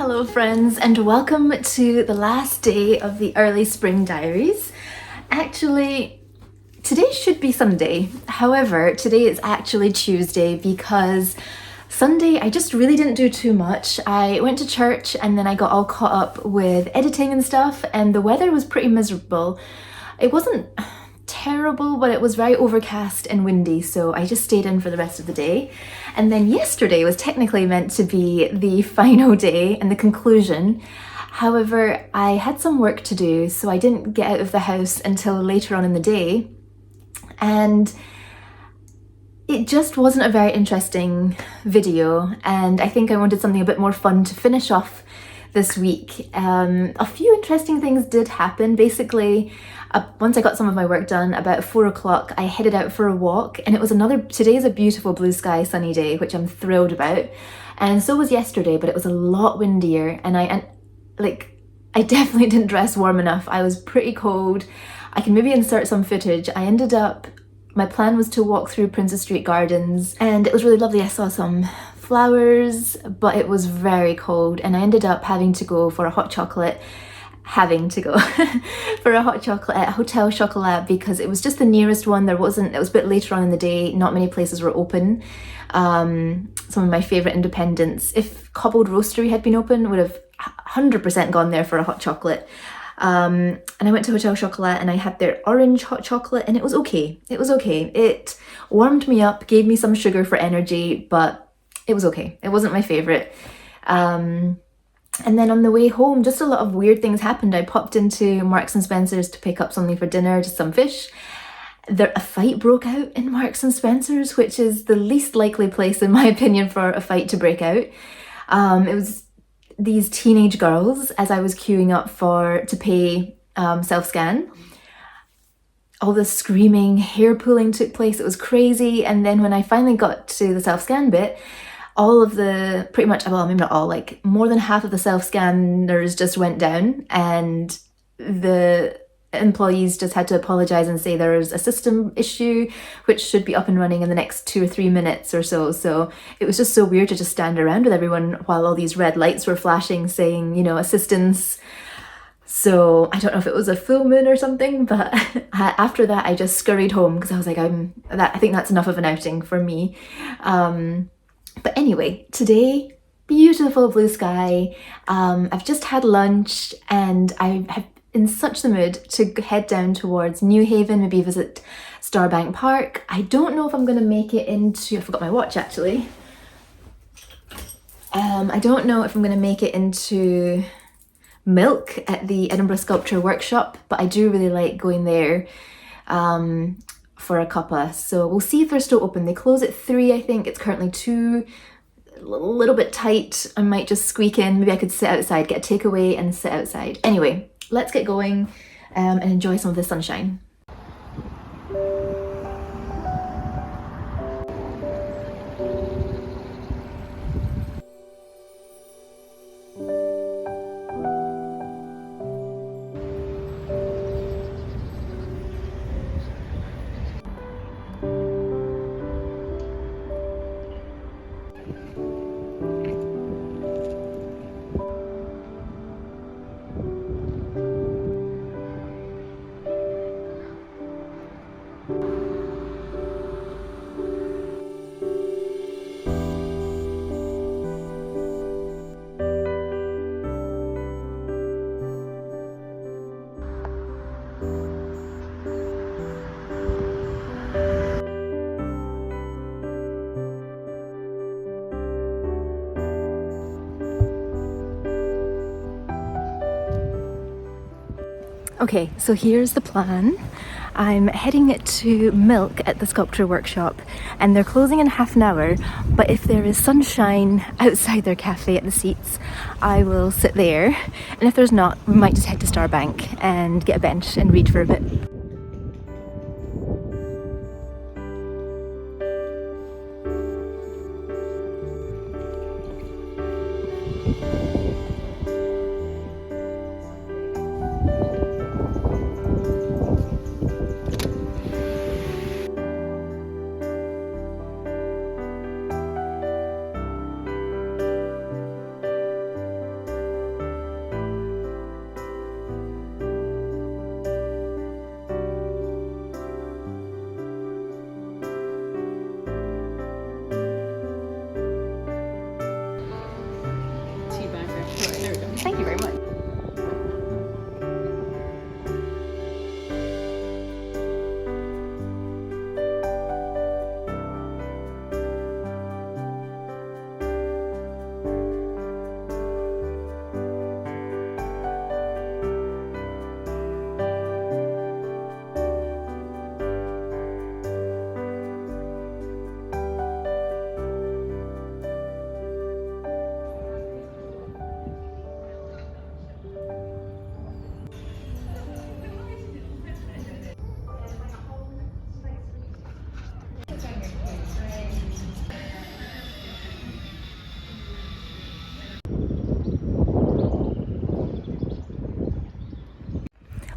Hello friends, and welcome to the last day of the early spring diaries. Actually, today should be Sunday. However, today is actually Tuesday because Sunday I just really didn't do too much. I went to church and then I got all caught up with editing and stuff, and the weather was pretty miserable. It wasn't terrible, but it was very overcast and windy, so I just stayed in for the rest of the day. And then yesterday was technically meant to be the final day and the conclusion. However, I had some work to do, so I didn't get out of the house until later on in the day. And it just wasn't a very interesting video, and I think I wanted something a bit more fun to finish off this week. A few interesting things did happen. Basically, once I got some of my work done, about 4 o'clock, I headed out for a walk, and today's a beautiful blue sky sunny day, which I'm thrilled about. And so was yesterday, but it was a lot windier, and I definitely didn't dress warm enough. I was pretty cold. I can maybe insert some footage. My plan was to walk through Princess Street Gardens, and it was really lovely. I saw some flowers, but it was very cold, and I ended up having to go for a hot chocolate for a hot chocolate at Hotel Chocolat because it was just the nearest one. It was a bit later on in the day, not many places were open. Some of my favourite independents, if Cobbled Roastery had been open, would have 100% gone there for a hot chocolate. And I went to Hotel Chocolat and I had their orange hot chocolate, and it was okay. It warmed me up, gave me some sugar for energy, but it was okay. It wasn't my favourite. And then on the way home, just a lot of weird things happened. I popped into Marks and Spencer's to pick up something for dinner, just some fish. A fight broke out in Marks and Spencer's, which is the least likely place, in my opinion, for a fight to break out. It was these teenage girls, as I was queuing up to pay self-scan. All the screaming, hair pulling took place. It was crazy. And then when I finally got to the self-scan bit, more than half of the self-scanners just went down, and the employees just had to apologise and say there was a system issue which should be up and running in the next 2 or 3 minutes or so. So it was just so weird to just stand around with everyone while all these red lights were flashing saying, assistance. So I don't know if it was a full moon or something, but after that I just scurried home because I was like, I think that's enough of an outing for me. But anyway, today, beautiful blue sky. I've just had lunch and I have in such the mood to head down towards Newhaven, maybe visit Starbank Park. I don't know if I'm going to make it into... I forgot my watch actually. I don't know if I'm going to make it into Milk at the Edinburgh Sculpture Workshop, but I do really like going there for a cuppa. So we'll see if they're still open. They close at 3, I think. It's currently 2. A little bit tight. I might just squeak in. Maybe I could sit outside, get a takeaway and sit outside. Anyway, let's get going and enjoy some of the sunshine. Okay, so here's the plan. I'm heading to Milk at the Sculpture Workshop, and they're closing in half an hour, but if there is sunshine outside their cafe at the seats, I will sit there, and if there's not, we might just head to Starbank and get a bench and read for a bit.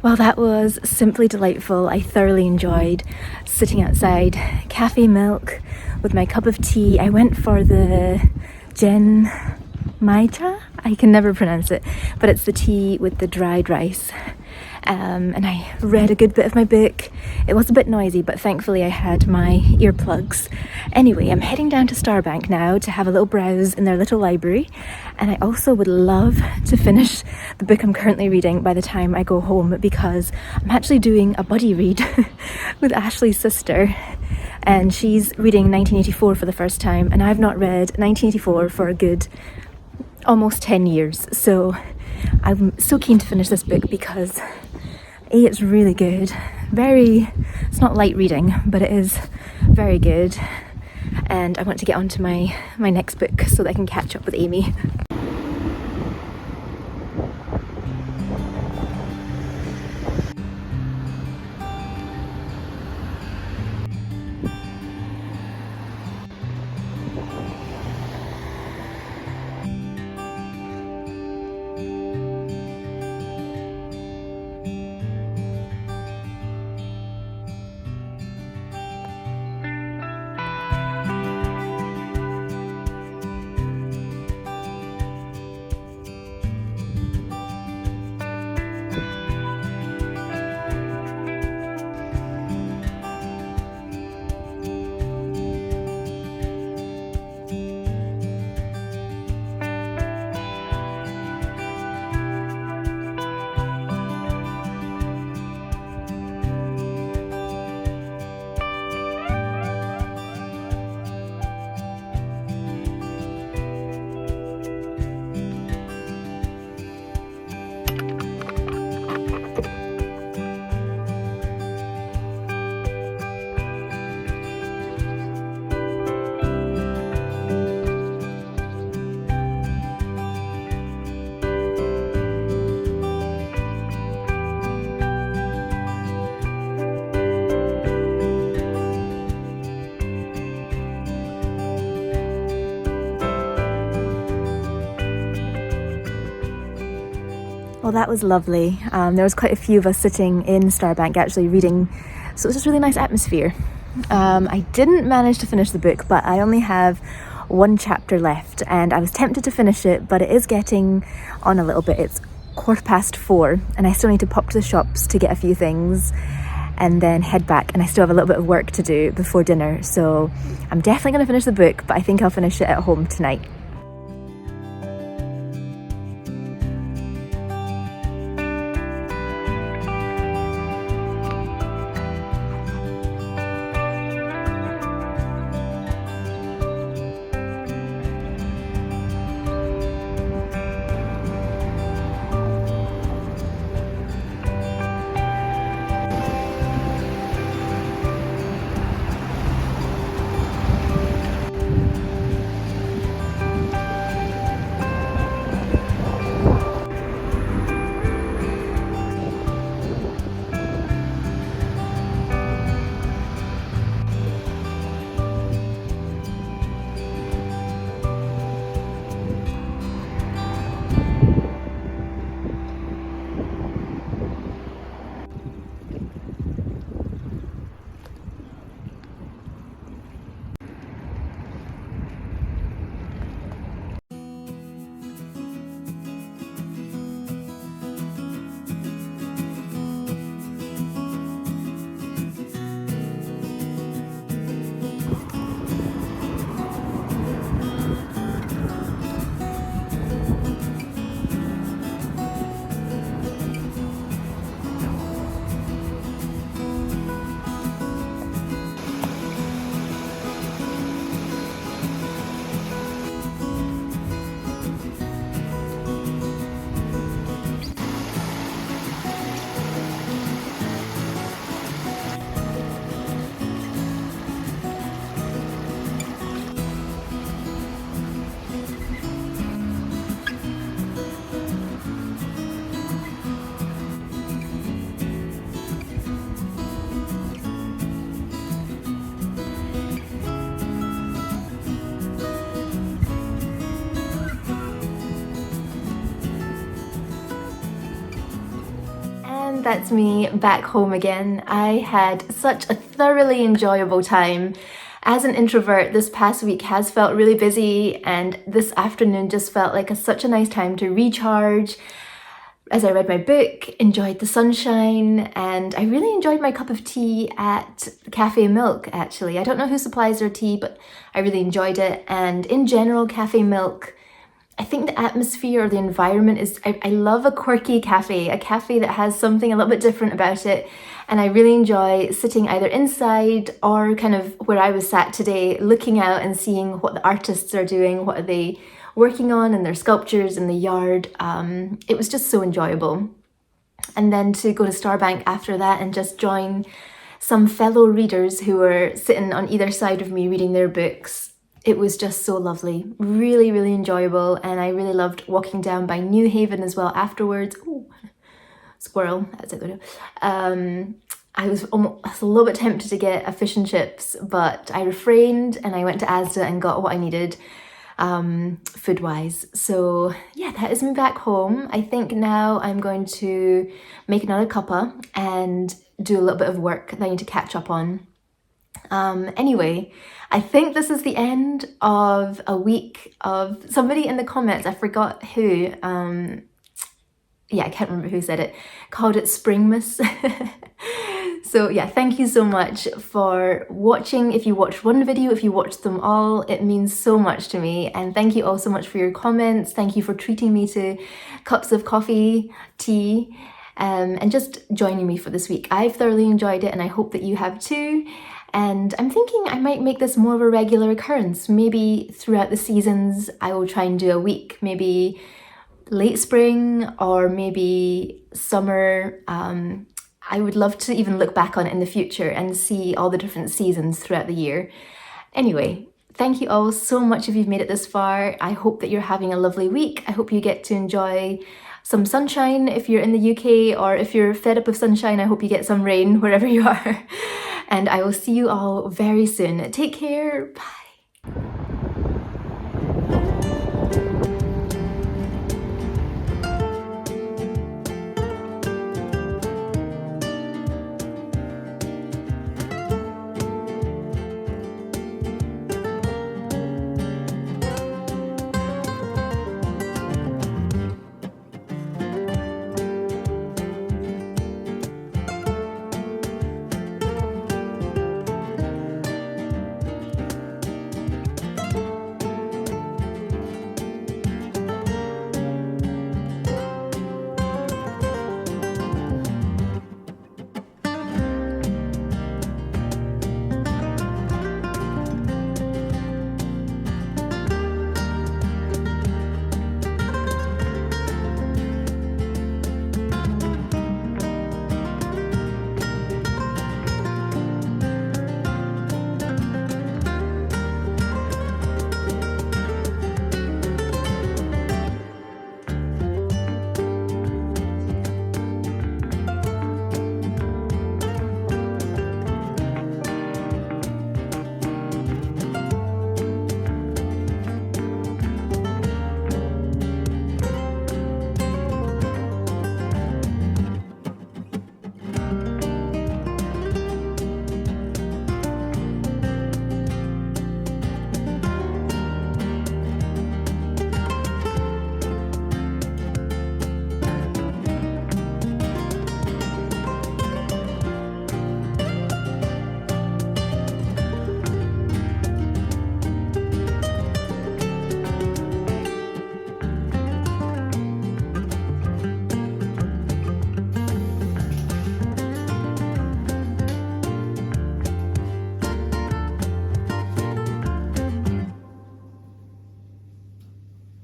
Well, that was simply delightful. I thoroughly enjoyed sitting outside, cafe milk with my cup of tea. I went for the Gen Maicha? I can never pronounce it, but it's the tea with the dried rice. And I read a good bit of my book. It was a bit noisy, but thankfully I had my earplugs. Anyway, I'm heading down to Starbank now to have a little browse in their little library. And I also would love to finish the book I'm currently reading by the time I go home, because I'm actually doing a buddy read with Ashley's sister. And she's reading 1984 for the first time, and I've not read 1984 for a good almost 10 years. So I'm so keen to finish this book because A, it's really good. It's not light reading, but it is very good. And I want to get on to my next book so that I can catch up with Amy. Well, that was lovely. There was quite a few of us sitting in Starbank actually reading, so it was just a really nice atmosphere. I didn't manage to finish the book, but I only have one chapter left, and I was tempted to finish it, but it is getting on a little bit. It's 4:15, and I still need to pop to the shops to get a few things and then head back, and I still have a little bit of work to do before dinner, so I'm definitely going to finish the book, but I think I'll finish it at home tonight. that's me back home again. I had such a thoroughly enjoyable time. As an introvert, this past week has felt really busy, and this afternoon just felt like such a nice time to recharge as I read my book, enjoyed the sunshine, and I really enjoyed my cup of tea at Cafe Milk, actually. I don't know who supplies their tea, but I really enjoyed it. And in general, Cafe Milk, I think the atmosphere or the environment is, I love a quirky cafe, a cafe that has something a little bit different about it. And I really enjoy sitting either inside or kind of where I was sat today, looking out and seeing what the artists are doing, what are they working on and their sculptures in the yard. It was just so enjoyable. And then to go to Starbank after that and just join some fellow readers who were sitting on either side of me reading their books. It was just so lovely, really, really enjoyable. And I really loved walking down by Newhaven as well afterwards. Ooh, squirrel, that's a good one. I was a little bit tempted to get a fish and chips, but I refrained and I went to Asda and got what I needed food-wise. So yeah, that is me back home. I think now I'm going to make another cuppa and do a little bit of work that I need to catch up on. Anyway, I think this is the end of a week of somebody in the comments, I forgot who, yeah, I can't remember who said it, called it Springmas. So yeah, thank you so much for watching. If you watched one video, if you watched them all, it means so much to me. And thank you all so much for your comments. Thank you for treating me to cups of coffee, tea, and just joining me for this week. I've thoroughly enjoyed it and I hope that you have too. And I'm thinking I might make this more of a regular occurrence. Maybe throughout the seasons, I will try and do a week, maybe late spring or maybe summer. I would love to even look back on it in the future and see all the different seasons throughout the year. Anyway, thank you all so much if you've made it this far. I hope that you're having a lovely week. I hope you get to enjoy some sunshine if you're in the UK, or if you're fed up of sunshine, I hope you get some rain wherever you are. And I will see you all very soon. Take care. Bye.